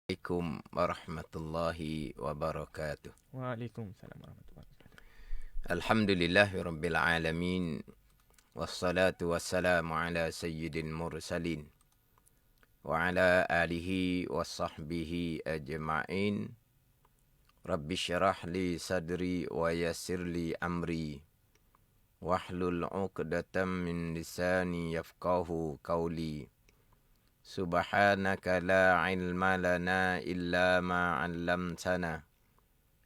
Assalamualaikum warahmatullahi wabarakatuh. Waalaikumsalam warahmatullahi wabarakatuh. Alhamdulillahirabbil alamin. Wassalatu wassalamu ala sayyidil mursalin wa ala alihi washabbihi ajma'in. Rabbi syrah li sadri wa yassir li amri wahlul 'uqdatam min lisani yafqahu qawli. Subhanaka la ilma lana illa ma 'allamtana.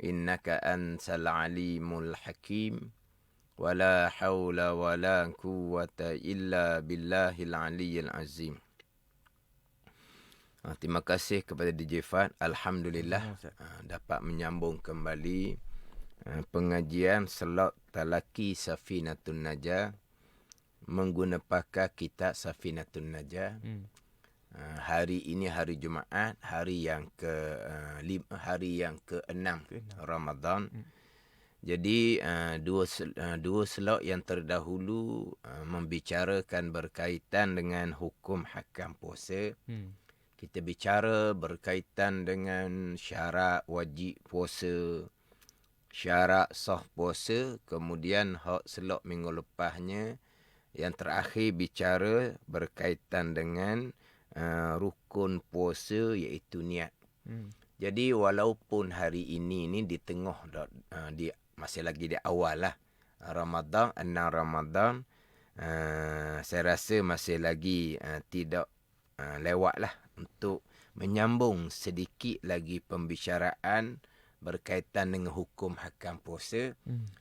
Innaka antal alimul hakim. Wala hawla wala quwwata illa billahil aliyyil azim. Terima kasih kepada DJ Fad. Alhamdulillah dapat menyambung kembali pengajian Slot Talaki Safinatun Najah menggunakan pakar kitab Safinatun Najah. Hari ini hari Jumaat, hari yang ke-6 Ramadan. Jadi dua slot yang terdahulu membicarakan berkaitan dengan hukum hakam puasa. Kita bicara berkaitan dengan syarat wajib puasa, syarat sah puasa, kemudian hak slot minggu lepasnya yang terakhir bicara berkaitan dengan rukun puasa iaitu niat. Jadi walaupun hari ini di tengah masih lagi di awal lah Ramadan, 6 Ramadan, saya rasa masih lagi tidak lewat lah untuk menyambung sedikit lagi pembicaraan berkaitan dengan hukum hakam puasa.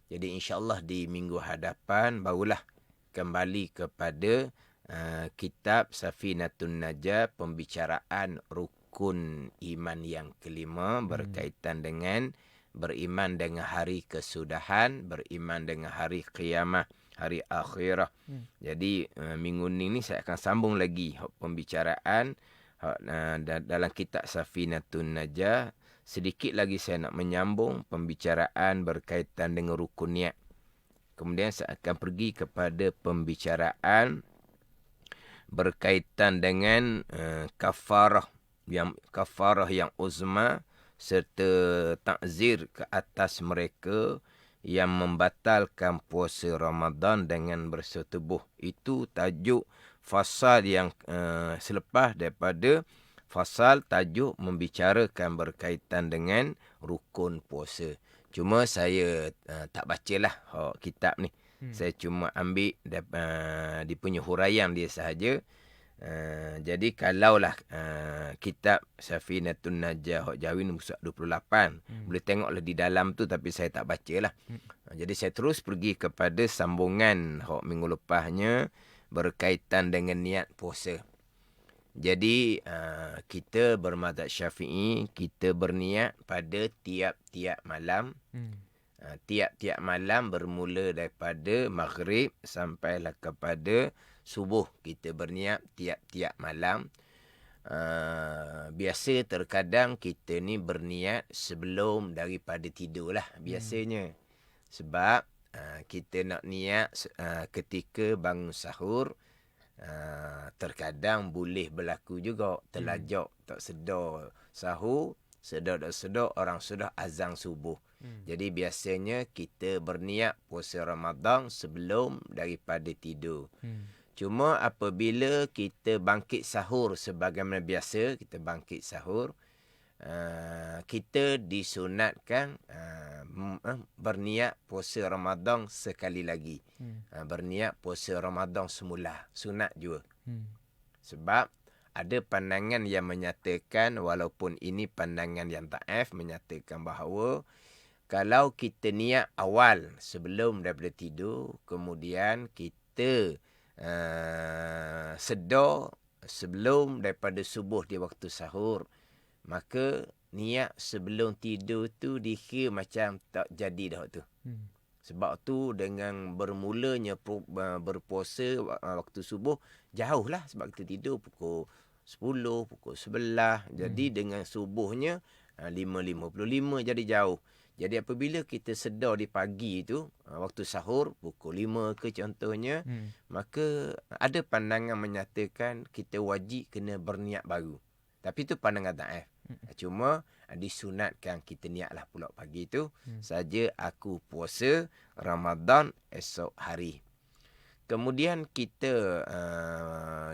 Jadi insyaAllah di minggu hadapan barulah kembali kepada kitab Safinatun Najah, pembicaraan rukun iman yang kelima berkaitan dengan beriman dengan hari kesudahan, beriman dengan hari qiyamah, hari akhirah. Jadi minggu ini saya akan sambung lagi pembicaraan dalam kitab Safinatun Najah. Sedikit lagi saya nak menyambung pembicaraan berkaitan dengan rukun niat. Kemudian saya akan pergi kepada pembicaraan berkaitan dengan kafarah yang uzma serta takzir ke atas mereka yang membatalkan puasa Ramadan dengan bersetubuh. Itu tajuk fasal yang selepas daripada fasal tajuk membicarakan berkaitan dengan rukun puasa. Cuma saya tak bacalah kitab ni. Saya cuma ambil dia punya huraian dia sahaja. Jadi kalaulah kitab Safinatun Najah hak Jawi nombor 28 boleh tengoklah di dalam tu, tapi saya tak bacalah. Jadi saya terus pergi kepada sambungan hak minggu lepasnya berkaitan dengan niat puasa. Jadi kita bermazhab Syafi'i, kita berniat pada tiap-tiap malam. Tiap-tiap malam bermula daripada maghrib sampailah kepada subuh. Kita berniat tiap-tiap malam. Biasa terkadang kita ni berniat sebelum daripada tidur lah biasanya. Sebab kita nak niat ketika bangun sahur. Terkadang boleh berlaku juga terlajak tak sedar sahur, sedar orang sudah azan subuh. Jadi biasanya kita berniat puasa Ramadan sebelum daripada tidur. Cuma apabila kita bangkit sahur sebagaimana biasa, kita bangkit sahur, kita disunatkan berniat puasa Ramadan sekali lagi. Berniat puasa Ramadan semula, sunat juga. Sebab ada pandangan yang menyatakan, walaupun ini pandangan yang dhaif, menyatakan bahawa kalau kita niat awal sebelum daripada tidur, kemudian kita sedar sebelum daripada subuh di waktu sahur, maka niat sebelum tidur tu dikira macam tak jadi dah tu. Sebab tu dengan bermulanya berpuasa waktu subuh, jauh lah. Sebab kita tidur pukul 10, pukul 11. Jadi dengan subuhnya 5.55 jadi jauh. Jadi apabila kita sedar di pagi tu, waktu sahur, pukul 5 ke contohnya, maka ada pandangan menyatakan kita wajib kena berniat baru. Tapi itu pandangan dhaif. Cuma disunatkan kita niatlah pula pagi tu saja aku puasa Ramadan esok hari. Kemudian kita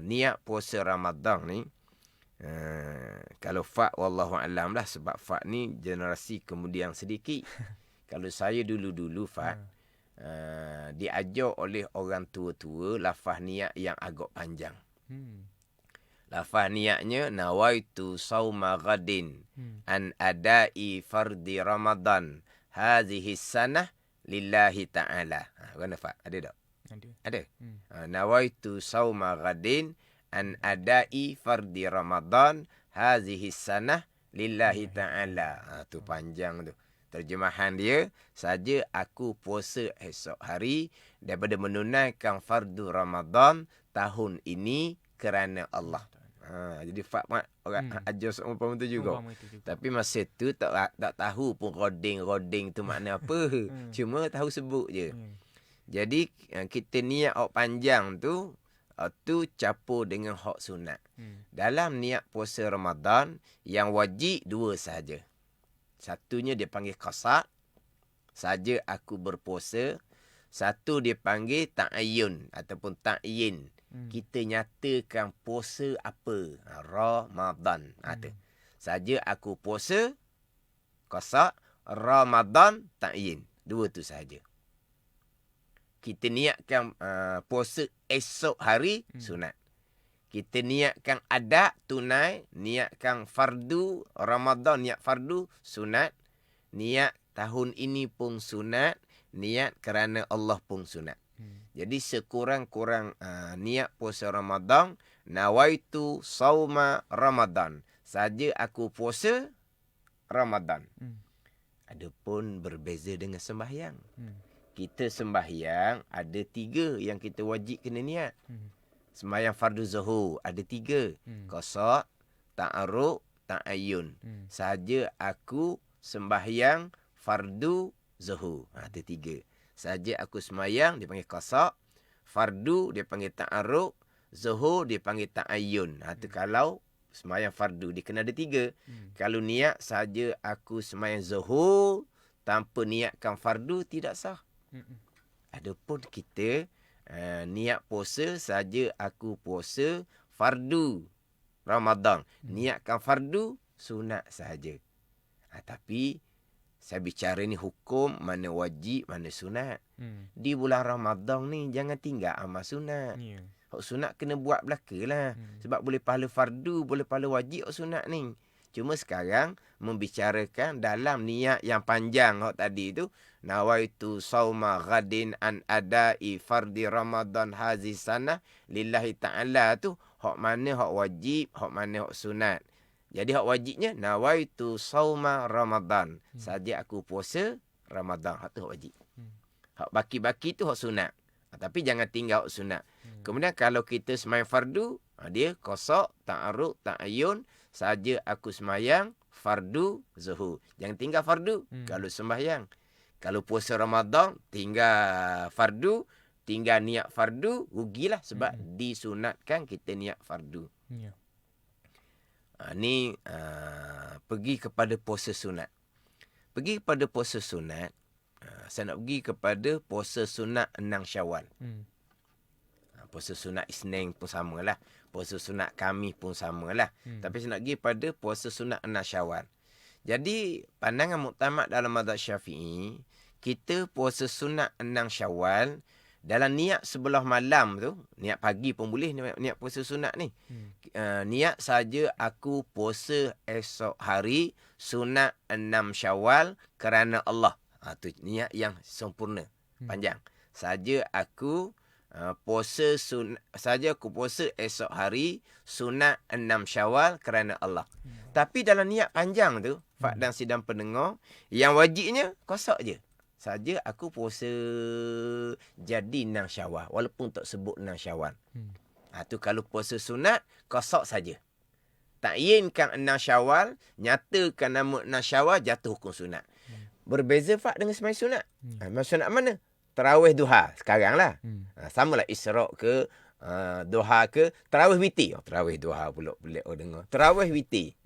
niat puasa Ramadan ni, kalau Fak wallahu alam lah, sebab Fak ni generasi kemudian sedikit. Kalau saya dulu-dulu Fak diajar oleh orang tua-tua lafaz niat yang agak panjang. Lafaz niatnya nawaitu sauma ghadin an adai fardi Ramadan hadhihi sanah lillahi ta'ala. Mana Fak? Ada tak? Ada. Nawaitu sauma ghadin an adai fardi Ramadan hadhihi sanah lillahi ta'ala. Tu panjang tu. Terjemahan dia, saja aku puasa esok hari daripada menunaikan fardu Ramadan tahun ini kerana Allah. Jadi Fak orang ajar seumpama tu juga. Tapi masa tu tak tahu pun roding tu makna apa. Cuma tahu sebut je. Jadi kita niat hak panjang tu capur dengan hak sunat. Dalam niat puasa Ramadan yang wajib dua saja. Satunya dia panggil qasa, saja aku berpuasa. Satu dia panggil ta'ayyun ataupun ta'yin. Kita nyatakan puasa apa? Ramadan. Tu. Saja aku puasa qasa, Ramadan, ta'yin. Dua tu saja. Kita niatkan puasa esok hari sunat. Kita niatkan adat tunai, niatkan fardu Ramadan, niat fardu sunat, niat tahun ini pun sunat, niat kerana Allah pun sunat. Jadi sekurang-kurang niat puasa Ramadan, nawaitu sauma Ramadan. Saja aku puasa Ramadan. Adapun berbeza dengan sembahyang. Kita sembahyang ada 3 yang kita wajib kena niat. Sembahyang fardu zuhur ada 3. Qasa, ta'aruk, ta'ayyun. Saja aku sembahyang fardu zuhur. Ada 3. Saja aku sembahyang dia panggil qasa, fardu dia panggil ta'aruk, zuhur dia panggil ta'ayyun. Tu kalau sembahyang fardu dia kena ada 3. Kalau niat saja aku sembahyang zuhur tanpa niatkan fardu tidak sah. Adapun kita niat puasa saja aku puasa fardu Ramadan. Niatkan fardu sunat saja. Tapi saya bicara ni hukum mana wajib mana sunat. Di bulan Ramadan ni jangan tinggal amal sunat. Hak sunat kena buat belakalah. Sebab boleh pahala fardu, boleh pahala wajib hak sunat ni. Cuma sekarang membicarakan dalam niat yang panjang hak tadi tu, nawaitu sauma ghadin an adai fardi Ramadan hazi sana lillahi ta'ala tu, hak mana hak wajib, hak mana hak sunat. Jadi hak wajibnya nawaitu sauma Ramadan. Saja aku puasa Ramadan, hak tu hak wajib. Hak baki-baki tu hak sunat. Tapi jangan tinggal hak sunat. Kemudian kalau kita sembahyang fardu, dia qasa, ta'aruk, ta'ayyun. Saja aku sembahyang fardu zuhur. Jangan tinggal fardu kalau sembahyang. Kalau puasa Ramadan tinggal fardu, tinggal niat fardu, rugilah sebab disunatkan kita niat fardu. Ni pergi kepada puasa sunat. Pergi kepada puasa sunat, saya nak pergi kepada puasa sunat 6 Syawal. Puasa sunat Isnin pun samalah. Puasa sunat Khamis pun samalah. Tapi saya nak pergi pada puasa sunat 6 Syawal. Jadi pandangan muktamad dalam mazhab Syafi'i, kita puasa sunat 6 Syawal dalam niat sebelah malam tu, niat pagi pun boleh niat puasa sunat ni. Niat saja aku puasa esok hari sunat 6 Syawal kerana Allah. Tu niat yang sempurna, panjang. Saja aku saja aku puasa esok hari sunat 6 Syawal kerana Allah. Tapi dalam niat panjang tu, Fak dan sidang pendengar, yang wajibnya qasa je. Saja aku puasa jadi 6 Syawal walaupun tak sebut 6 Syawal. Tu kalau puasa sunat qasa saja. Takyinkan 6 Syawal, nyatakan nama 6 Syawal, jatuh hukum sunat. Berbeza Fak dengan sembahyang sunat. Sembahyang sunat mana? Tarawih duha sekarang lah. Samalah Isra' ke duha ke tarawih witir. Tarawih duha pula pelik orang dengar. Tarawih witir.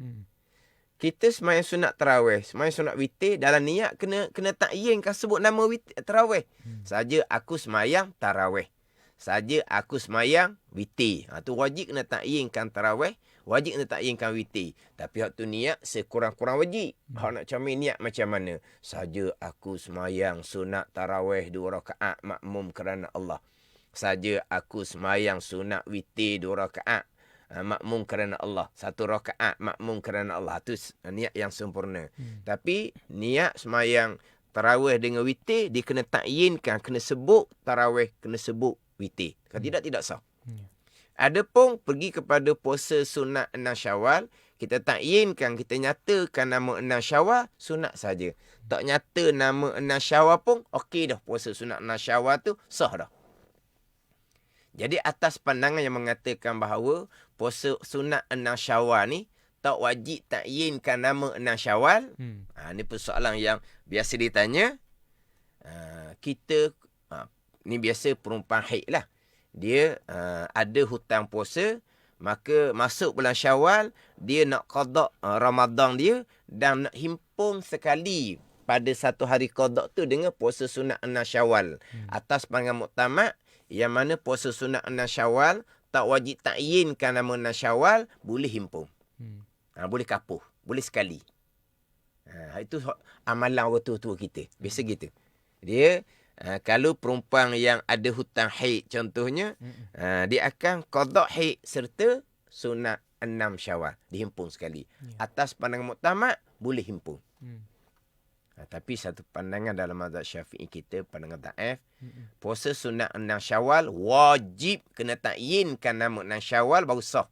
kita semayang sunat tarawih, semayang sunat witir, dalam niat kena takyinkan sebut nama tarawih. Saja aku semayang tarawih. Saja aku semayang witir. Tu wajib kena takyinkan tarawih, wajib kena takyinkan witir. Tapi hak tu niat sekurang-kurang wajib. Hak nak comel niat macam mana? Saja aku semayang sunat tarawih 2 rakaat makmum kerana Allah. Saja aku semayang sunat witir 2 rakaat makmum kerana Allah. 1 rakaat makmum kerana Allah. Itu niat yang sempurna. Tapi niat semayang tarawih dengan witir, dia kena takyinkan, kena sebut tarawih, kena sebut witir. Kalau tidak sah. Adapun pergi kepada puasa sunat 6 Syawal, kita takyinkan, kita nyatakan nama 6 Syawal, sunat saja. Tak nyata nama 6 Syawal pun, okey dah. Puasa sunat 6 Syawal tu sah dah. Jadi atas pandangan yang mengatakan bahawa puasa sunat 6 Syawal ni tak wajib takyinkan nama 6 Syawal. Ni persoalan yang biasa ditanya. Kita ni biasa perempuan haid lah. Dia ada hutang puasa, maka masuk bulan Syawal, dia nak qada Ramadan dia dan nak himpun sekali pada satu hari qada tu dengan puasa sunat 6 Syawal. Atas pandangan muktamad, yang mana puasa sunat 6 Syawal tak wajib takyinkan nama 6 Syawal, boleh himpun. Boleh kapuh, boleh sekali. Itu amalan orang tua-tua kita. Biasa gitu. Dia kalau perempuan yang ada hutang haid contohnya, dia akan qada haid serta sunat 6 Syawal, dihimpun sekali. Atas pandangan muktamad boleh himpun. Tapi satu pandangan dalam mazhab Syafi'i kita, pandangan dhaif, puasa sunat 6 Syawal wajib kena takyinkan nama 6 Syawal baru sah.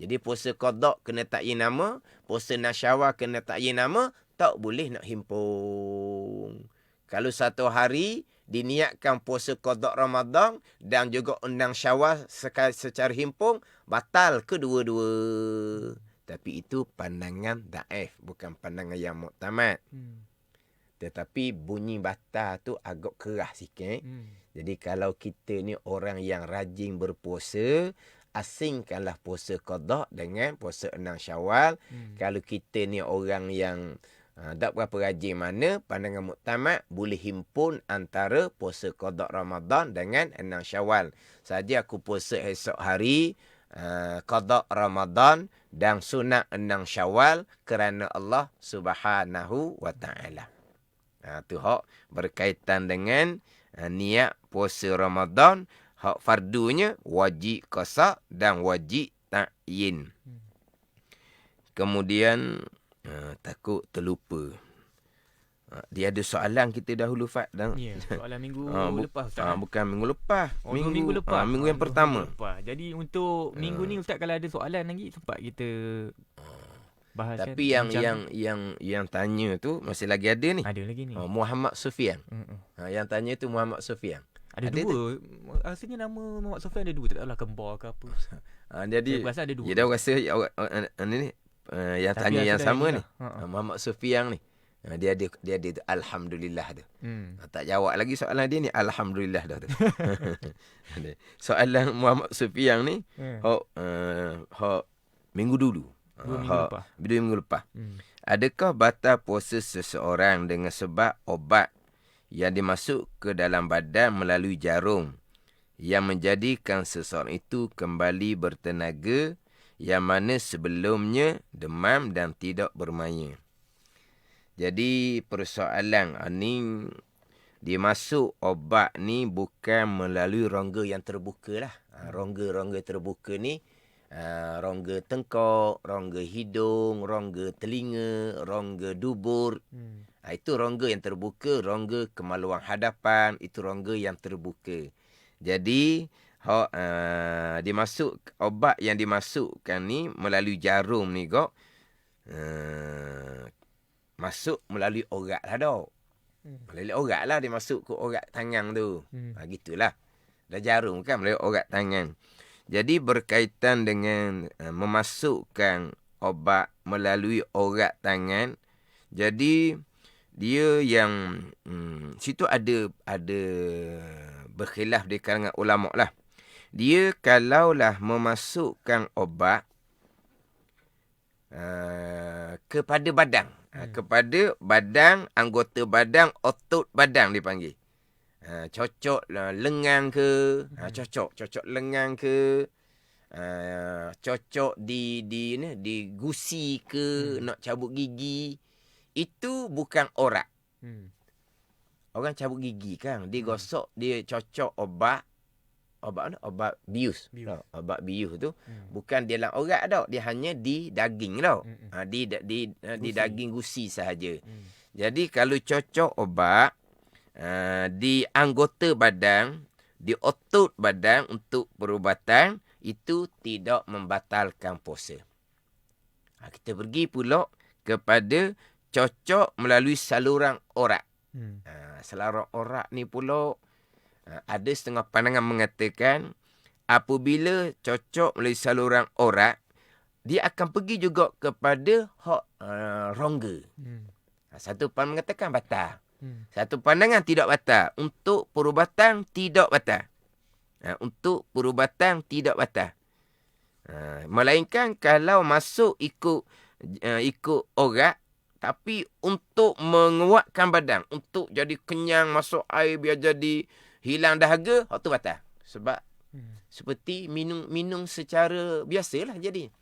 Jadi puasa qada kena takyin nama, puasa 6 Syawal kena takyin nama, tak boleh nak himpun. Kalau satu hari diniatkan puasa qada Ramadan dan juga 6 Syawal secara himpun, batal kedua-dua. Tapi itu pandangan dhaif, bukan pandangan yang muktamad. Tetapi bunyi batal tu agak keras sikit. Jadi kalau kita ni orang yang rajin berpuasa, asingkanlah puasa qada dengan puasa 6 Syawal. Kalau kita ni orang yang tak berapa rajin mana, pandangan muktamad boleh himpun antara puasa qada Ramadan dengan 6 Syawal. Saja aku puasa esok hari qada Ramadan dan sunat 6 Syawal kerana Allah Subhanahu wa taala. Tu hak berkaitan dengan niat puasa Ramadan. Hak fardunya wajib qasa dan wajib takyin. Kemudian takut terlupa. Dia ada soalan kita dahulu Fat. Ya, soalan minggu lepas Ustaz. Bukan minggu lepas. Minggu lepas. Minggu yang pertama. Jadi untuk minggu ni Ustaz, kalau ada soalan lagi sempat kita bahas. Tapi yang tanya tu masih lagi ada ni. Ada lagi ni. Muhammad Sufian. Yang tanya tu Muhammad Sufian. Ada dua. Rasanya nama Muhammad Sufian ada dua. Tak tahulah kembar ke apa. Jadi saya rasa ada dua. Dia dah rasa ni yang tapi tanya yang sama ni. Muhammad Sufian ni. Dia ada Alhamdulillah tu. Tak jawab lagi soalan dia ni. Alhamdulillah dah tu. Soalan Muhammad Sufian ni hak minggu dulu. 2 minggu lepas. Adakah batal puasa seseorang dengan sebab obat yang dimasuk ke dalam badan melalui jarum yang menjadikan seseorang itu kembali bertenaga yang mana sebelumnya demam dan tidak bermaya? Jadi persoalan ni, dimasuk obat ni bukan melalui rongga yang terbuka lah. Rongga-rongga terbuka ni, rongga tengkok, rongga hidung, rongga telinga, rongga dubur. Itu rongga yang terbuka, rongga kemaluan hadapan, itu rongga yang terbuka. Jadi dimasuk obat yang dimasukkan ni melalui jarum ni kok, masuk melalui orat lah dok. Melalui orat lah dia masuk ke orat tangan tu. Gitulah. Dah jarum kan melalui orat tangan. Jadi berkaitan dengan memasukkan obat melalui orat tangan. Jadi dia yang situ ada berkhilaf di kalangan ulama lah. Dia kalaulah memasukkan obat kepada badan. Kepada badan, anggota badan, otot badan dipanggil. Cocok lengan ke, cocok lengan ke, cocok di gusi ke, nak cabut gigi. Itu bukan orak. Orang cabut gigi kan, dia gosok, dia cocok obat bius. Obat bius tu bukan dia dalam orat tau, dia hanya di daging tau. Di daging gusi sahaja. Jadi kalau cocok obat di anggota badan, di otot badan untuk perubatan, itu tidak membatalkan puasa. Kita pergi pula kepada cocok melalui saluran orat. Saluran orat ni pula ada setengah pandangan mengatakan apabila cocok melalui saluran orat, dia akan pergi juga kepada rongga. Satu pandangan mengatakan batal. Satu pandangan tidak batal. Untuk perubatan tidak batal. Untuk perubatan tidak batal. Melainkan kalau masuk ikut orat, tapi untuk menguatkan badan, untuk jadi kenyang masuk air biar jadi hilang dahaga, tu batal. Sebab seperti minum secara biasalah jadi.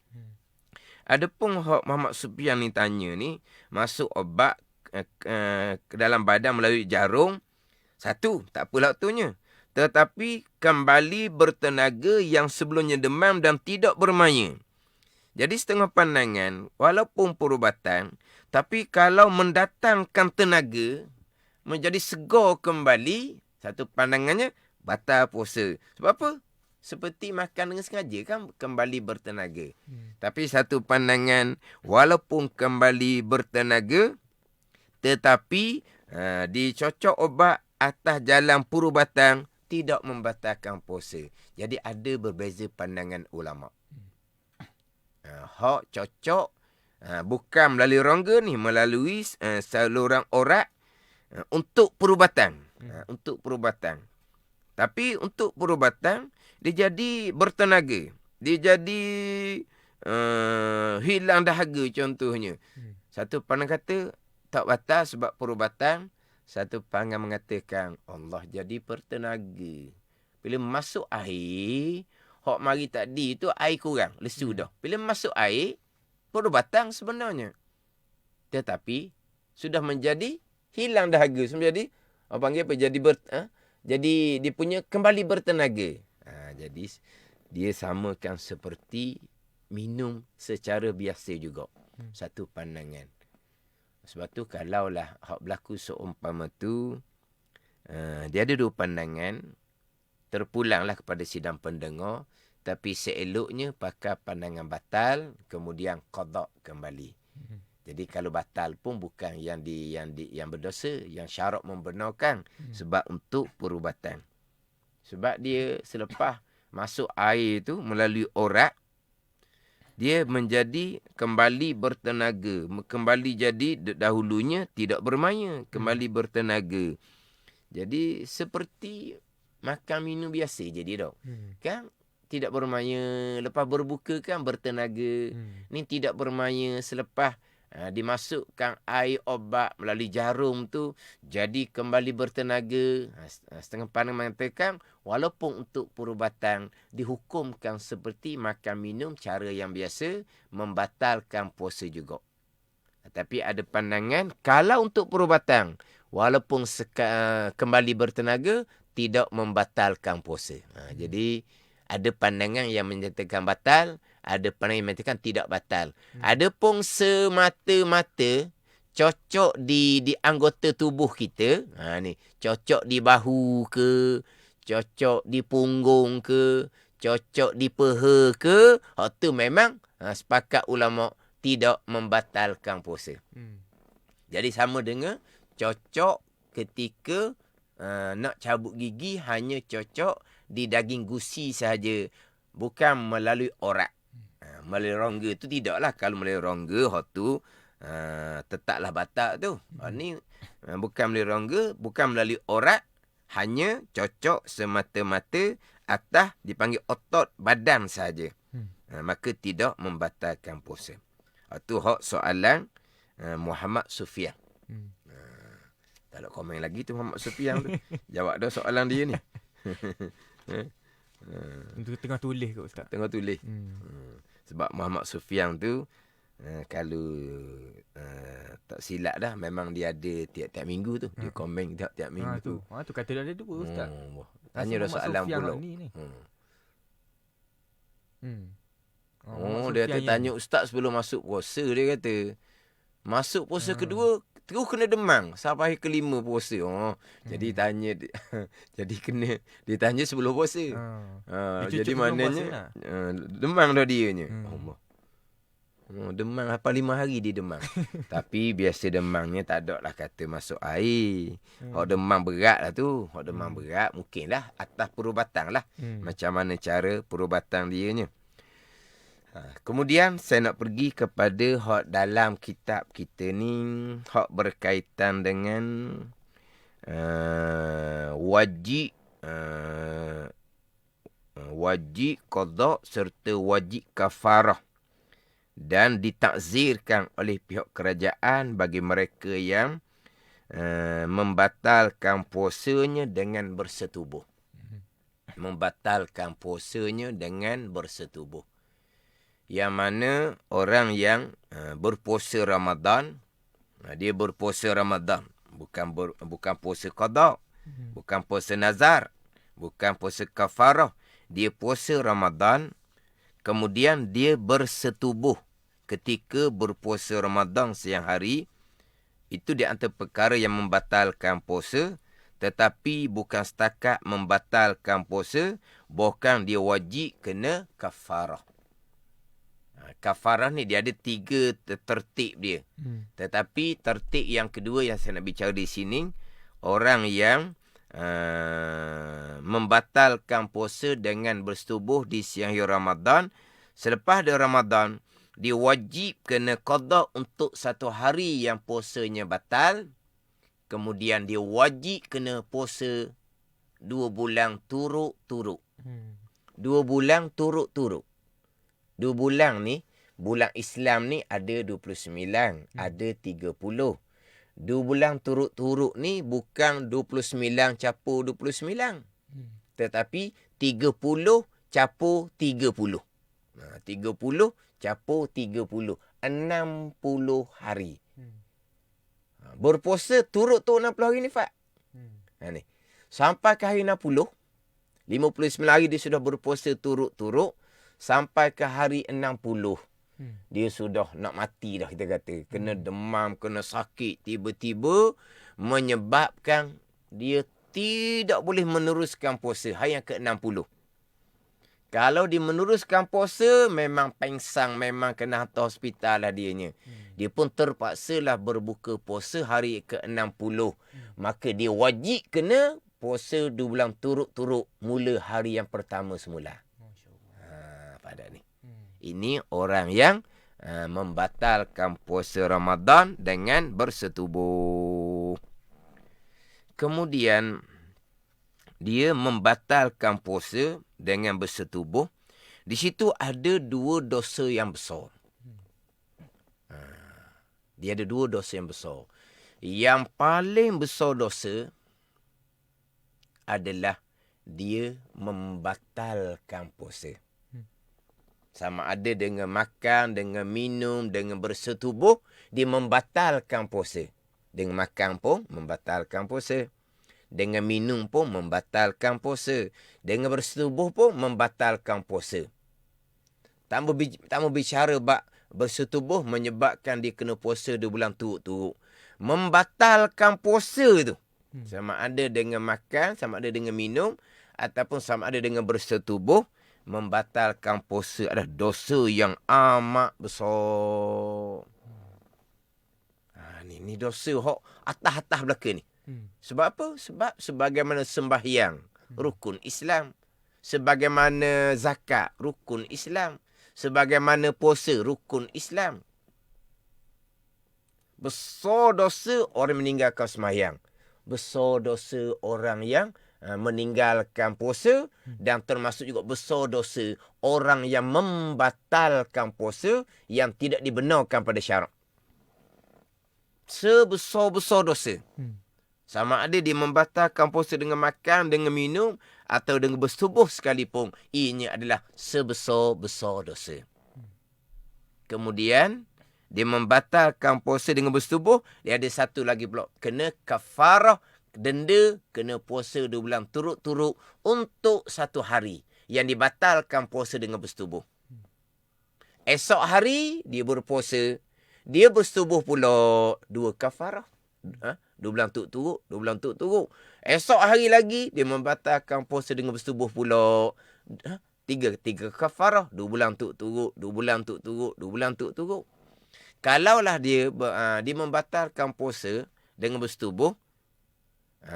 Adapun Muhammad Sufian ni tanya ni, masuk obat ke dalam badan melalui jarum, satu, tak apa waktunya. Tetapi kembali bertenaga yang sebelumnya demam dan tidak bermaya. Jadi setengah pandangan, walaupun perubatan, tapi kalau mendatangkan tenaga, menjadi segar kembali, satu pandangannya, batal puasa. Sebab apa? Seperti makan dengan sengaja kan, kembali bertenaga. Tapi satu pandangan, walaupun kembali bertenaga, tetapi dicocok obat atas jalan perubatan, tidak membatalkan puasa. Jadi ada berbeza pandangan ulama. Hak cocok bukan melalui rongga ni, melalui saluran orat untuk perubatan. Untuk perubatan. Tapi untuk perubatan, dia jadi bertenaga. Dia jadi hilang dahaga contohnya. Satu pandang kata tak batal sebab perubatan. Satu pandangan mengatakan Allah jadi bertenaga. Bila masuk air, hak mari tadi tu air kurang, lesu dah. Bila masuk air, perubatan sebenarnya. Tetapi sudah menjadi hilang dahaga. Menjadi panggil apa? Jadi dia punya kembali bertenaga. Jadi dia samakan seperti minum secara biasa juga. Satu pandangan. Sebab tu kalaulah hak berlaku seumpama tu, dia ada dua pandangan, terpulanglah kepada sidang pendengar, tapi seeloknya pakai pandangan batal, kemudian qada kembali. Jadi kalau batal pun bukan yang berdosa, yang syarak membenarkan, sebab untuk perubatan. Sebab dia selepas masuk air tu melalui orat, dia menjadi kembali bertenaga. Kembali jadi dahulunya tidak bermaya. Kembali bertenaga. Jadi seperti makan minum biasa jadi dok. Kan? Tidak bermaya. Lepas berbuka kan bertenaga. Ni tidak bermaya selepas dimasukkan air obat melalui jarum tu, jadi kembali bertenaga. Setengah pandang mengatakan walaupun untuk perubatan dihukumkan seperti makan minum cara yang biasa, membatalkan puasa juga. Tapi ada pandangan kalau untuk perubatan walaupun kembali bertenaga tidak membatalkan puasa. Jadi ada pandangan yang menyatakan batal, ada pandangan yang mengatakan tidak batal. Ada pun semata-mata cocok di anggota tubuh kita. Ni cocok di bahu ke, cocok di punggung ke, cocok di peha ke. Hak tu memang sepakat ulama tidak membatalkan puasa. Jadi sama dengan cocok ketika nak cabut gigi hanya cocok di daging gusi sahaja, bukan melalui orat. Melalui rongga tu tidaklah. Kalau melalui rongga, hak tu tetaplah batal tu. Ni bukan melalui rongga, bukan melalui orat, hanya cocok semata-mata atas dipanggil otot badan sahaja. Maka tidak membatalkan puasa. Itu hak soalan Muhammad Sufyan. Hmm. Tak ada komen lagi tu Muhammad Sufyan tu. Jawab dah soalan dia ni. Tengah tulis ke Ustaz? Tengah tulis. Sebab Muhammad Sufyan tu kalau tak silap dah, memang dia ada tiap-tiap minggu tu. Dia komen tiap-tiap minggu tu. Tu kata dia ada dua Ustaz. Tanya dah soalan pula. Dia kata tanya ustaz sebelum masuk puasa, dia kata. Masuk puasa kedua, terus kena demam sampai hari kelima puasa. Jadi tanya jadi kena ditanya sebelum puasa. Jadi maknanya demam dah dianya. Allah. Demam apa 5 hari dia demam. Tapi biasa demamnya tak ada lah kata masuk air. Hak demam berat lah tu. Hak demam berat mungkinlah atas perubatan lah. Macam mana cara perubatan dianya. Kemudian saya nak pergi kepada hak dalam kitab kita ni, hak berkaitan dengan wajib qada serta wajib kafarah, dan ditakzirkan oleh pihak kerajaan bagi mereka yang membatalkan puasanya dengan bersetubuh. Membatalkan puasanya dengan bersetubuh. Yang mana orang yang berpuasa Ramadan, dia berpuasa Ramadan, bukan puasa qada, bukan puasa nazar, bukan puasa kafarah. Dia puasa Ramadan, kemudian dia bersetubuh ketika berpuasa Ramadan siang hari. Itu di antara perkara yang membatalkan puasa, tetapi bukan setakat membatalkan puasa, bahkan dia wajib kena kafarah. Kafarah ni dia ada 3 tertib dia. Tetapi tertib yang kedua yang saya nak bicara di sini, orang yang membatalkan puasa dengan bersetubuh di siang hari Ramadan, selepas dari Ramadan, dia wajib kena qada untuk 1 hari yang puasanya batal. Kemudian dia wajib kena puasa 2 bulan turut-turut. 2 bulan turut-turut. 2 bulan ni, bulan Islam ni ada 29, ada 30. 2 bulan turut-turut ni bukan 29 capur 29. Tetapi 30 capur 30. 30 capur 30. 60 hari. Berpuasa turut-turut 60 hari ni, Fat. Ni. Sampai ke hari 60, 59 hari dia sudah berpuasa turut-turut. Sampai ke hari 60, dia sudah nak mati dah, kita kata. Kena demam, kena sakit. Tiba-tiba menyebabkan dia tidak boleh meneruskan puasa. Hari yang ke-60. Kalau dia meneruskan puasa, memang pengsang, memang kena hantar hospital lah dianya. Dia pun terpaksalah berbuka puasa hari ke-60. Maka dia wajib kena puasa 2 bulan turut-turut mula hari yang pertama semula. Pada ni. Ini orang yang membatalkan puasa Ramadan dengan bersetubuh. Kemudian dia membatalkan puasa dengan bersetubuh. Di situ ada 2 dosa yang besar. Dia ada 2 dosa yang besar. Yang paling besar dosa adalah dia membatalkan puasa. Sama ada dengan makan, dengan minum, dengan bersetubuh, dia membatalkan puasa. Dengan makan pun membatalkan puasa. Dengan minum pun membatalkan puasa. Dengan bersetubuh pun membatalkan puasa. Tak mau bicara bab bersetubuh menyebabkan dia kena puasa 2 bulan turut-turut. Membatalkan puasa tu. Sama ada dengan makan, sama ada dengan minum, ataupun sama ada dengan bersetubuh. Membatalkan puasa adalah dosa yang amat besar. Ni dosa hok atas-atas belaka ni. Sebab apa? Sebab sebagaimana sembahyang, rukun Islam. Sebagaimana zakat, rukun Islam. Sebagaimana puasa, rukun Islam. Besar dosa orang meninggalkan sembahyang. Besar dosa orang yang meninggalkan puasa, dan termasuk juga besar dosa orang yang membatalkan puasa yang tidak dibenarkan pada syarak. sebesar-besar dosa. Sama ada dia membatalkan puasa dengan makan, dengan minum atau dengan bersetubuh sekalipun, ianya adalah sebesar-besar dosa. Kemudian dia membatalkan puasa dengan bersetubuh, dia ada satu lagi pula, kena kafarah, denda, kena puasa 2 bulan turut-turut untuk 1 hari yang dibatalkan puasa dengan bersetubuh. Esok hari dia berpuasa, dia bersetubuh pula 2 kafarah. 2 bulan turut-turut, 2 bulan turut-turut. Esok hari lagi dia membatalkan puasa dengan bersetubuh pula. Tiga kafarah, 2 bulan turut-turut, 2 bulan turut-turut, 2 bulan turut-turut. Kalaulah dia membatalkan puasa dengan bersetubuh,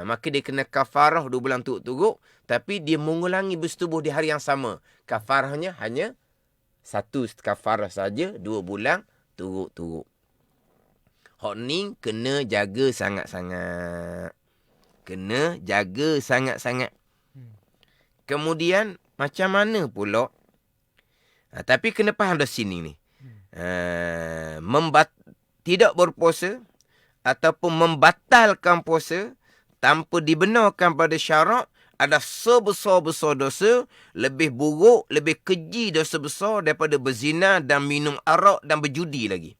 maka dia kena kafarah 2 bulan turut-turut, tapi dia mengulangi bersetubuh di hari yang sama. Kafarahnya hanya 1 kafarah saja 2 bulan turut-turut. Hak ni kena jaga sangat-sangat. Kena jaga sangat-sangat. Kemudian macam mana pula? Tapi kena faham dari sini ni. Tidak berpuasa ataupun membatalkan puasa tanpa dibenarkan pada syarak ada sebesar-besar dosa, lebih buruk, lebih keji dosa besar daripada berzina dan minum arak dan berjudi lagi.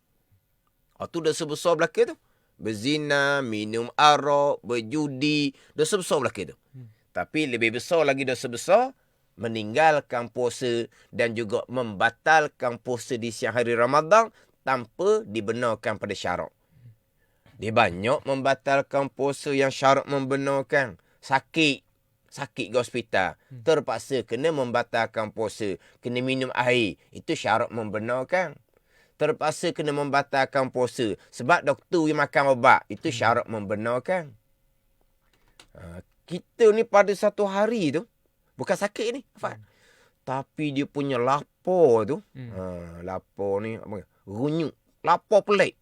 Itu dosa besar belaka tu. Berzina, minum arak, berjudi, dosa besar belaka tu. Tapi lebih besar lagi dosa besar, meninggalkan puasa dan juga membatalkan puasa di siang hari Ramadan tanpa dibenarkan pada syarak. Dia banyak membatalkan puasa yang syarak membenarkan. Sakit ke hospital, terpaksa kena membatalkan puasa, kena minum air, itu syarak membenarkan. Terpaksa kena membatalkan puasa sebab doktor yang makan ubat, itu syarat membenarkan. Kita ni pada satu hari tu, bukan sakit ni, tapi dia punya lapar tu, lapar ni, runyuk, lapar pelik.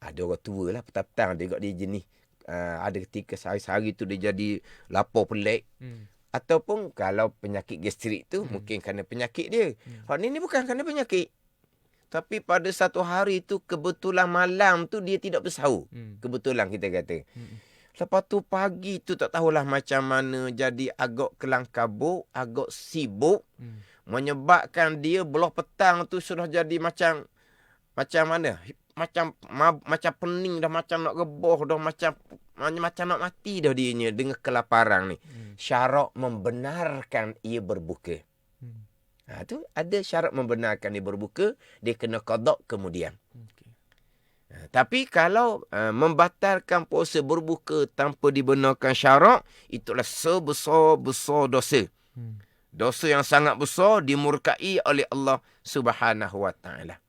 Ada orang tua lah, petang-petang tengok dia jenis, ada ketika sehari-hari tu dia jadi lapar pelik. Ataupun kalau penyakit gastrik tu, mungkin kerana penyakit dia. Hak ni bukan kerana penyakit. Tapi pada satu hari tu, kebetulan malam tu dia tidak bersahur. Kebetulan kita kata. Lepas tu pagi tu tak tahulah macam mana, jadi agak kelang kabut, agak sibuk. Menyebabkan dia belah petang tu sudah jadi macam mana? Macam pening dah, macam nak rebah dah, macam nak mati dah dianya dengan kelaparan ni. Syarak membenarkan ia berbuka. Tu ada syarat membenarkan dia berbuka, dia kena qada kemudian. Tapi kalau membatalkan puasa berbuka tanpa dibenarkan syarak, itulah sebesar-besar dosa. Dosa yang sangat besar, dimurkai oleh Allah Subhanahu Wa Taala.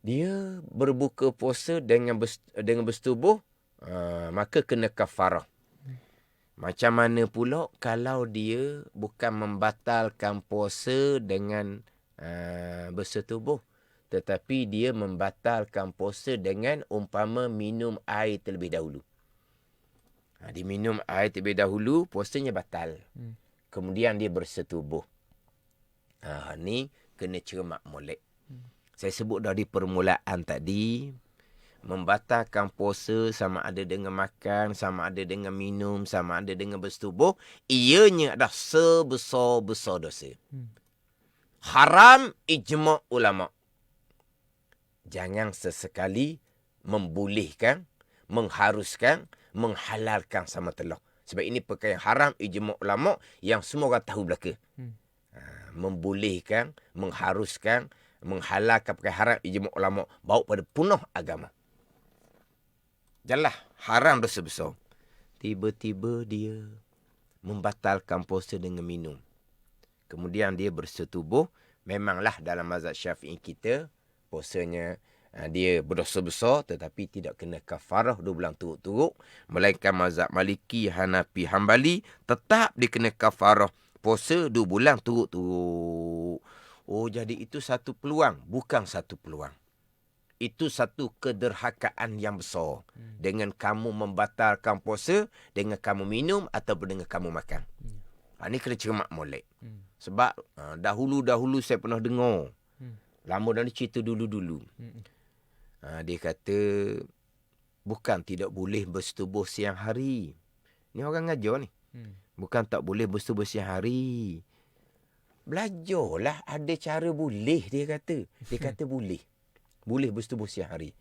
Dia berbuka puasa dengan bersetubuh, maka kena kafarah. Macam mana pula kalau dia bukan membatalkan puasa dengan bersetubuh, tetapi dia membatalkan puasa dengan umpama minum air terlebih dahulu. Dia minum air terlebih dahulu, puasanya batal. Kemudian dia bersetubuh. Ni kena cermat molek. Saya sebut dari permulaan tadi, membatalkan puasa sama ada dengan makan, sama ada dengan minum, sama ada dengan bersetubuh, ianya adalah sebesar-besar dosa. Haram ijma' ulama'. Jangan sesekali membolehkan, mengharuskan, menghalalkan sama telah. Sebab ini perkara yang haram ijma' ulama' yang semua orang tahu belaka. Membolehkan, mengharuskan, menghalalkan perkara haram ijma' ulama' bawa pada punah agama. Janganlah haram dosa besar. Tiba-tiba dia membatalkan puasa dengan minum. Kemudian dia bersetubuh. Memanglah dalam mazhab Syafi'i kita, puasanya dia berdosa besar tetapi tidak kena kafarah 2 bulan turut-turut. Melainkan mazhab Maliki, Hanafi, Hambali, tetap dia kena kafarah puasa 2 bulan turut-turut. Jadi itu satu peluang, bukan satu peluang. Itu satu kederhakaan yang besar. Dengan kamu membatalkan puasa, dengan kamu minum ataupun dengan kamu makan. Ini kena cermat molek. Sebab dahulu-dahulu saya pernah dengar. Lama dah ni cerita dulu-dulu. Dia kata, bukan tidak boleh bersetubuh siang hari. Ni orang ngajar ni. Bukan tak boleh bersetubuh siang hari. Belajarlah, ada cara boleh, dia kata. Dia kata boleh. Boleh bersetubuh siang hari.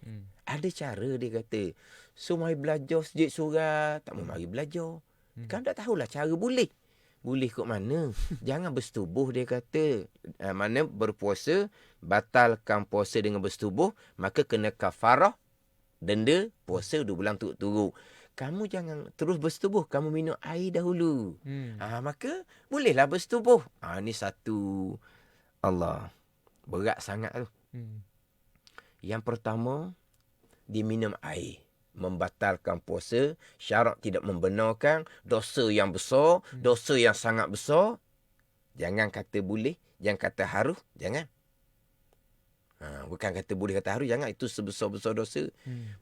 Ada cara, dia kata. So, mari belajar sejak surah. Tak mau mari belajar. Kan tak tahulah cara boleh. Boleh kot mana? Jangan bersetubuh, dia kata. Mana berpuasa, batalkan puasa dengan bersetubuh, maka kena kafarah, denda, puasa 2 bulan turut-turut. Kamu jangan terus bersetubuh. Kamu minum air dahulu. Maka bolehlah bersetubuh. Ni satu. Allah. Berat sangat tu. Yang pertama, dia minum air. Membatalkan puasa. Syarat tidak membenarkan. Dosa yang besar. Dosa yang sangat besar. Jangan kata boleh. Jangan kata harus. Jangan. Bukan kata boleh kata harus. Jangan. Itu sebesar-besar dosa.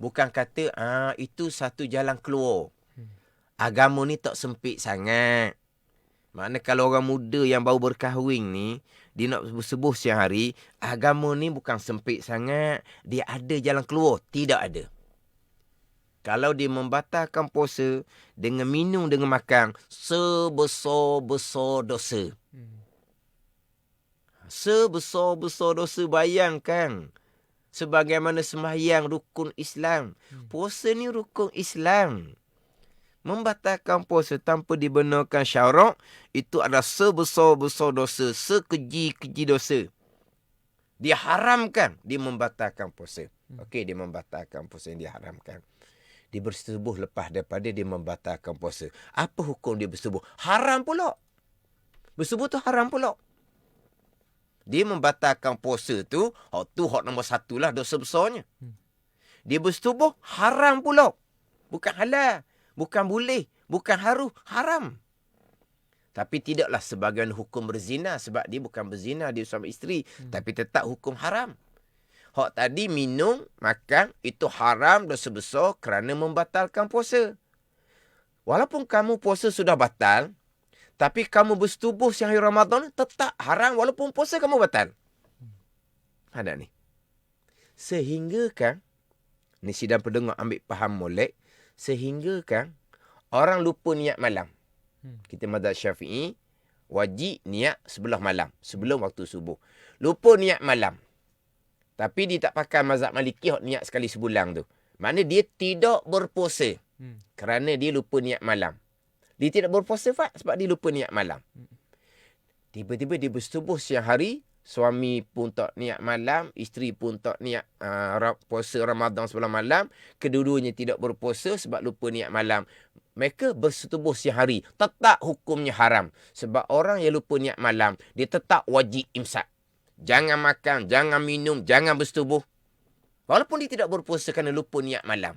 Bukan kata itu satu jalan keluar. Agama ni tak sempit sangat. Makna kalau orang muda yang baru berkahwin ni, dia nak bersetubuh siang hari, agama ni bukan sempit sangat. Dia ada jalan keluar. Tidak ada. Kalau dia membatalkan puasa dengan minum, dengan makan, sebesar-besar dosa. Sebesar-besar dosa, bayangkan. Sebagaimana sembahyang rukun Islam. Puasa ni rukun Islam. Membatalkan puasa tanpa dibenarkan syarak, itu adalah sebesar-besar dosa, sekeji-keji dosa. Dia haramkan, dia membatalkan puasa. Okey, dia membatalkan puasa yang diharamkan. Dia bersetubuh lepas daripada dia membatalkan puasa. Apa hukum dia bersetubuh? Haram pula. Bersetubuh tu haram pula. Dia membatalkan puasa tu, hak nombor 1 lah dosa besarnya. Dia bersetubuh, haram pula. Bukan halal. Bukan boleh. Bukan harus. Haram. Tapi tidaklah sebagian hukum berzina. Sebab dia bukan berzina. Dia suami isteri. Tapi tetap hukum haram. Hak tadi minum, makan. Itu haram, dosa besar kerana membatalkan puasa. Walaupun kamu puasa sudah batal. Tapi kamu bersetubuh siang hari Ramadan. Tetap haram walaupun puasa kamu batal. Ada ni. Sehingga kan. Ni sidang pendengar ambil faham molek. Sehingga kan orang lupa niat malam. Kita mazhab Syafi'i wajib niat sebelah malam, sebelum waktu subuh. Lupa niat malam. Tapi dia tak pakai mazhab Maliki niat sekali sebulan tu. Maknanya dia tidak berpuasa. Kerana dia lupa niat malam. Dia tidak berpuasa sebab dia lupa niat malam. Tiba-tiba dia bersetubuh siang hari. Suami pun tak niat malam, isteri pun tak niat puasa Ramadan sebelah malam. Kedua-duanya tidak berpuasa sebab lupa niat malam. Mereka bersetubuh siang hari. Tetap hukumnya haram. Sebab orang yang lupa niat malam, dia tetap wajib imsak. Jangan makan, jangan minum, jangan bersetubuh. Walaupun dia tidak berpuasa kerana lupa niat malam.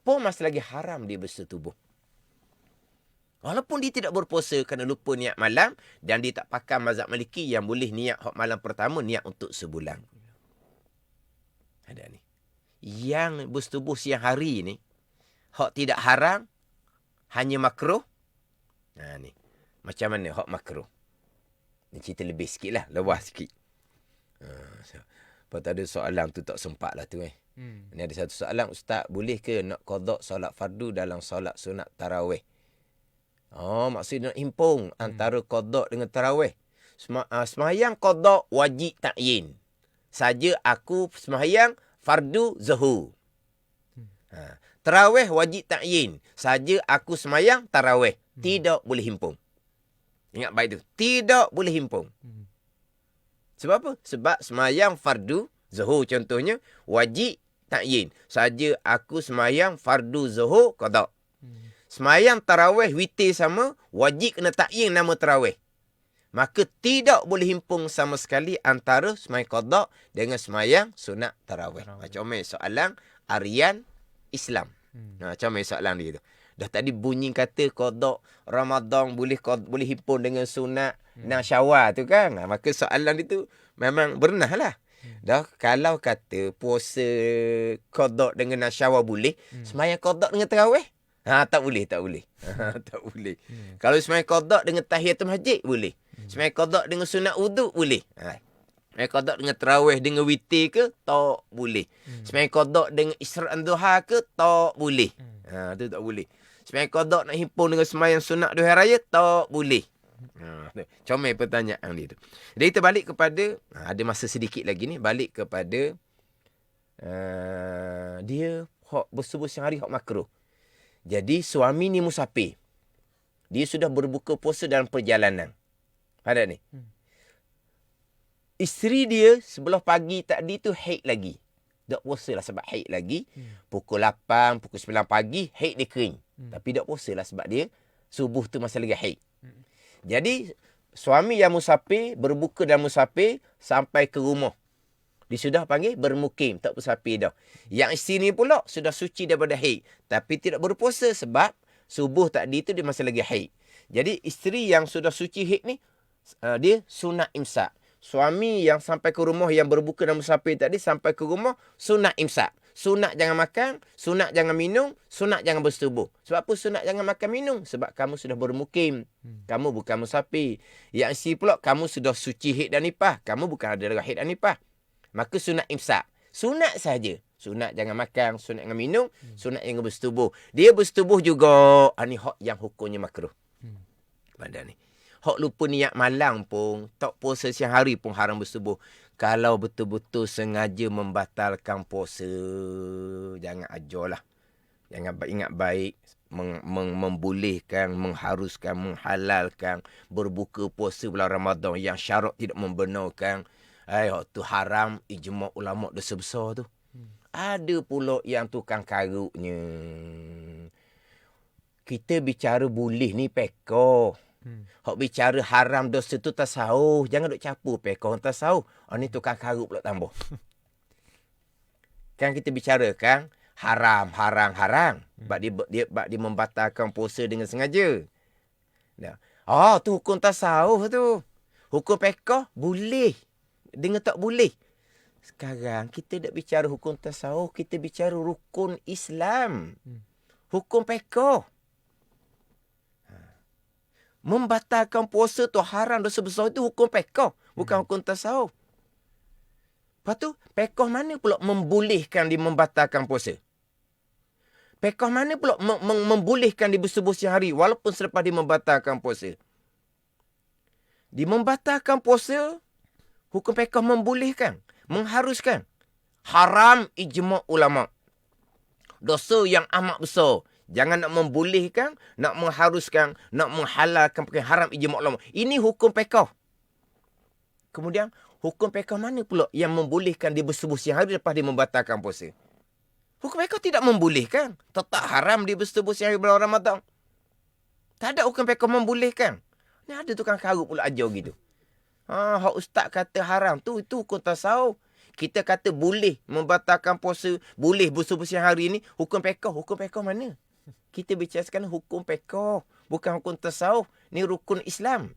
Pun masih lagi haram dia bersetubuh. Walaupun dia tidak berpuasa kerana lupa niat malam dan dia tak pakai mazhab Maliki yang boleh niat hak malam pertama, niat untuk sebulan. Ada ni. Yang bersetubuh siang hari ni, hak tidak haram, hanya makruh. Ni. Macam mana hak makruh? Ni cerita lebih sikit lah, luas sikit. Lepas tu ada soalan tu tak sempat lah tu. Ni ada satu soalan, Ustaz, boleh ke nak qada solat fardu dalam solat sunat tarawih? Maksudnya nak himpung antara qada dengan tarawih. Semayang qada wajib takyin. Saja aku semayang fardu zuhur. Tarawih wajib takyin. Saja aku semayang tarawih. Tidak boleh himpung. Ingat baik tu. Tidak boleh himpung. Sebab apa? Sebab semayang fardu zuhur contohnya wajib takyin. Saja aku semayang fardu zuhur qada. Semayang tarawih witir sama, wajib kena takyin nama tarawih. Maka tidak boleh himpung sama sekali antara semayang qada dengan semayang sunat tarawih. Macam mana soalan Aryan Islam. Macam mana soalan dia tu. Dah tadi bunyi kata qada Ramadan boleh himpun dengan sunat dan Syawal tu kan. Maka soalan itu memang benar lah. Dah kalau kata puasa qada dengan Syawal boleh, semayang qada dengan tarawih tak boleh. Tak boleh. Kalau semayang qada dengan tahiyatul masjid boleh. Semayang qada dengan sunat wuduk boleh. Sembahyang qada dengan tarawih dengan witir ke? Tak boleh. Sembahyang qada dengan Isra'an duha ke? Tak boleh. Tu tak boleh. Sembahyang qada nak himpun dengan sembahyang sunat duha raya? Tak boleh. Comel pertanyaan dia tu. Jadi kita balik kepada, ada masa sedikit lagi ni, balik kepada dia hak bersubuh siang hari hak makruh. Jadi suami ni musafir. Dia sudah berbuka puasa dalam perjalanan. Ada ni. Isteri dia sebelah pagi tadi tu haid lagi. Tak puasa lah sebab haid lagi. Pukul 8, pukul 9 pagi, haid dia kering. Tapi tak puasa lah sebab dia subuh tu masih lagi haid. Jadi, suami yang musafir, berbuka dan musafir sampai ke rumah. Dia sudah panggil bermukim, tak musafir dah. Yang isteri ni pula sudah suci daripada haid. Tapi tidak berpuasa sebab subuh tadi tu dia masih lagi haid. Jadi, isteri yang sudah suci haid ni, dia sunat imsak. Suami yang sampai ke rumah yang berbuka dan musafir tadi sampai ke rumah sunat imsak. Sunat jangan makan, sunat jangan minum, sunat jangan bersetubuh. Sebab apa sunat jangan makan minum? Sebab kamu sudah bermukim. Kamu bukan musafir. Yang isteri pula kamu sudah suci haid dan nifas. Kamu bukan ada darah haid dan nifas. Maka sunat imsak. Sunat saja. Sunat jangan makan, sunat jangan minum, sunat jangan bersetubuh. Dia bersetubuh juga. Ini hak yang hukumnya makruh. Pada ni. Hak lupa niat malam pun, tak puasa siang hari pun haram bersetubuh. Kalau betul-betul sengaja membatalkan puasa, jangan ajarlah. Jangan ingat baik, membolehkan, mengharuskan, menghalalkan, berbuka puasa bulan Ramadan yang syarat tidak membenarkan. Hak tu haram, ijma' ulama' dosa besar tu. Ada pula yang tukang karuknya. Kita bicara boleh ni pekoh. Hak bicara haram dosa tu tasawuf. Jangan duk campur pekoh tasawuf. Ni tukang karuk pula tambah. Kan kita bicara kan haram. Sebab dia membatalkan puasa dengan sengaja. Tu hukum tasawuf tu. Hukum pekoh boleh. Dengan tak boleh. Sekarang kita tak bicara hukum tasawuf. Kita bicara rukun Islam. Hukum pekoh. Membatalkan puasa tu haram dosa besar itu hukum pekoh. Bukan hukum tasawuf. Lepas tu, pekoh mana pula membolehkan dia membatalkan puasa? Pekoh mana pula membolehkan dia bersubuh siang hari walaupun selepas dia membatalkan puasa? Dia membatalkan puasa, hukum pekoh membolehkan, mengharuskan. Haram ijma' ulama'. Dosa yang amat besar. Jangan nak membolehkan, nak mengharuskan, nak menghalalkan perkara haram ijma' ulama'. Ini hukum pekoh. Kemudian, hukum pekoh mana pula yang membolehkan dia bersubuh siang hari lepas dia membatalkan puasa? Hukum pekoh tidak membolehkan. Tetap haram dia bersubuh siang hari bulan Ramadan. Tak ada hukum pekoh membolehkan. Ni ada tukang karut pula ajar gitu. Hak ustaz kata haram tu, itu hukum tasawuf. Kita kata boleh membatalkan puasa, boleh bersubuh siang hari ni, hukum pekoh. Hukum pekoh mana? Kita bicara sekarang hukum pekoh. Bukan hukum tasawuf. Ni rukun Islam.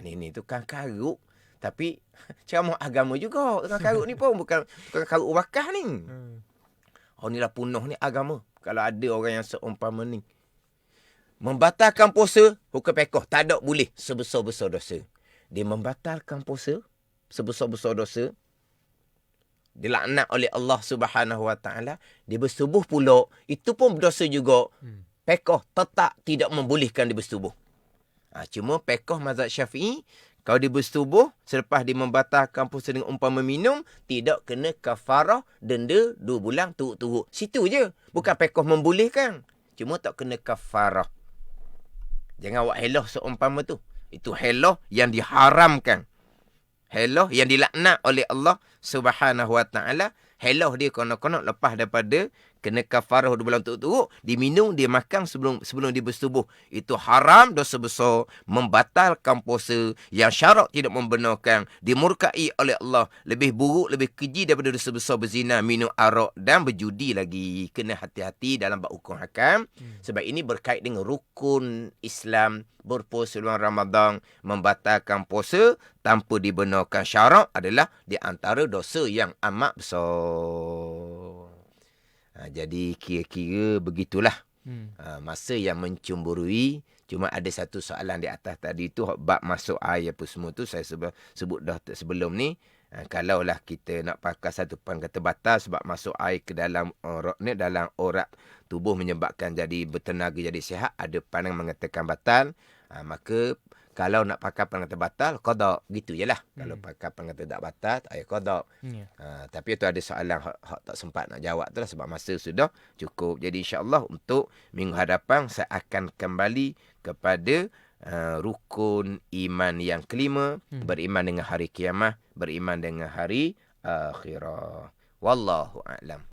Ni tukang karut. Tapi ceramah agama juga. Tukang karut ni pun bukan tukang karut wakah ni. Ni lah punah ni agama. Kalau ada orang yang seumpama ni. Membatalkan puasa, hukum pekoh. Tak ada boleh sebesar-besar dosa. Dia membatalkan puasa, sebesar-besar dosa. Dilaknat oleh Allah Subhanahu Wa Taala, dia bersubuh pula, itu pun berdosa juga. Pekoh tetap tidak membolehkan dia bersubuh. Cuma pekoh mazhab Syafi'i, kalau dia bersubuh selepas dia membatalkan puasa dengan umpama minum, tidak kena kafarah denda 2 bulan turut-turut. Situ je. Bukan pekoh membolehkan. Cuma tak kena kafarah. Jangan buat helah seumpama tu. Itu helah yang diharamkan. Helah yang dilaknat oleh Allah Subhanahu Wa Taala. Helah dia konon-konon lepas daripada kena kafarah 2 bulan turut-turut, diminum, dia makan sebelum dia bersubuh. Itu haram, dosa besar, membatalkan puasa yang syarak tidak membenarkan, dimurkai oleh Allah, lebih buruk, lebih keji daripada dosa besar berzina, minum arak dan berjudi lagi. Kena hati-hati dalam bab hukum hakam. Sebab ini berkait dengan rukun Islam. Berpuasa bulan Ramadan, membatalkan puasa tanpa dibenarkan syarak adalah di antara dosa yang amat besar. Jadi kira-kira begitulah. Masa yang mencemburui Cuma ada satu soalan di atas tadi tu, bab masuk air apa semua tu, saya sebut dah sebelum ni. Kalaulah kita nak pakai satu kata batal sebab masuk air ke dalam dalam orat tubuh menyebabkan jadi bertenaga, jadi sihat, ada pandangan mengatakan batal. Maka kalau nak pakai pengantar batal, qada. Gitu je lah. Kalau pakai pengantar tak batal, tak payah qada. Tapi itu ada soalan hak tak sempat nak jawab tu lah sebab masa sudah cukup. Jadi insyaAllah untuk minggu hadapan saya akan kembali kepada rukun iman yang kelima. Beriman dengan hari kiamat, beriman dengan hari akhirah. Wallahu a'lam.